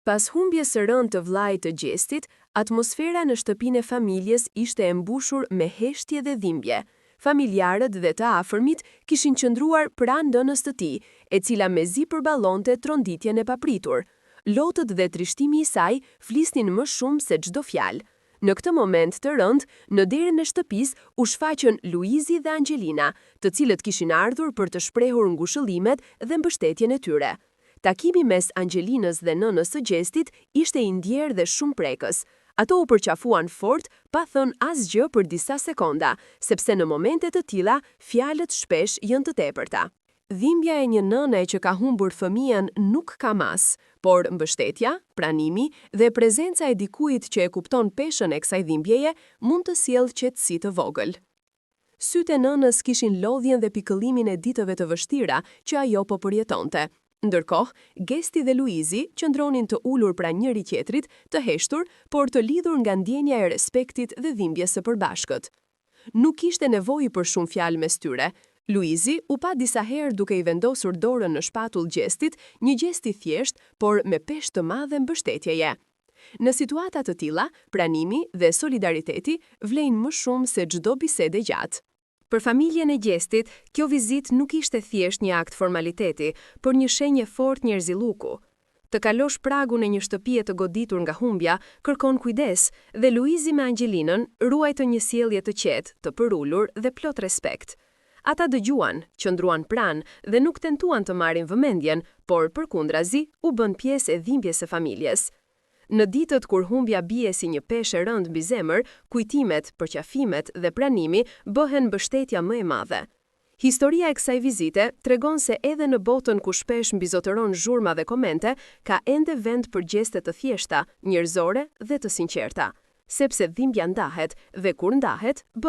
Pas humbjes së rënd të vllait të Gjestit, atmosfera në shtëpinë e familjes ishte e mbushur me heshtje dhe dhimbje. Familjarët dhe të afërmit kishin qëndruar pranë nënës të tij, e cila mezi përballonte tronditjen e papritur. Lotët dhe trishtimi i saj flisnin më shumë se çdo fjalë. Në këtë moment të rënd, në derën e shtëpisë u shfaqën Luizi dhe Angelina, të cilët kishin ardhur për të shprehur ngushëllimet dhe mbështetjen e tyre. Takimi mes Angelinës dhe nënës së Gjestit ishte i ndjerë dhe shumë prekës. Ato u përqafuan fort, pa thënë asgjë për disa sekonda, sepse në momente të tilla fjalët shpesh janë të tepërta. Dhimbja e një nëne që ka humbur fëmijën nuk ka mas, por mbështetja, pranimi dhe prezenca e dikujt që e kupton peshën e kësaj dhimbjeje mund të sjellë qetësi të vogël. Sytë e nënës kishin lodhjen dhe pikëllimin e ditëve të vështira që ajo po përjetonte. Ndërkohë, Gesti dhe Luizi qëndronin të ulur pranë njëri tjetrit, të heshtur, por të lidhur nga ndjenja e respektit dhe dhimbjes së përbashkët. Nuk ishte nevojë për shumë fjalë mes tyre. Luizi u pa disa herë duke i vendosur dorën në shpatull Gjestit, një gest i thjesht, por me peshë të madhe mbështetjeje. Në situata të tilla, pranimi dhe solidariteti vlejnë më shumë se çdo bisedë gjatë. Për familjen e Gjestit, kjo vizitë nuk ishte thjesht një akt formaliteti, por një shenjë fort njerëzilluku. Të kalosh pragun e një shtëpie të goditur nga humbja kërkon kujdes, dhe Luizi me Angelinën ruajtën një sjellje të qetë, të përulur dhe plot respekt. Ata dëgjuan, qëndruan pranë dhe nuk tentuan të marrin vëmendjen, por përkundrazi u bën pjesë e dhimbjes së familjes. Në ditët kur humbja bie si një peshë e rënd mbi zemër, kujtimet, përqafimet dhe pranimi bëhen mbështetja më e madhe. Historia e kësaj vizite tregon se edhe në botën ku shpesh mbizotëron zhurma dhe komente, ka ende vend për gjeste të thjeshta, njerëzore dhe të sinqerta. Sepse dhimbja ndahet dhe kur ndahet, bëhet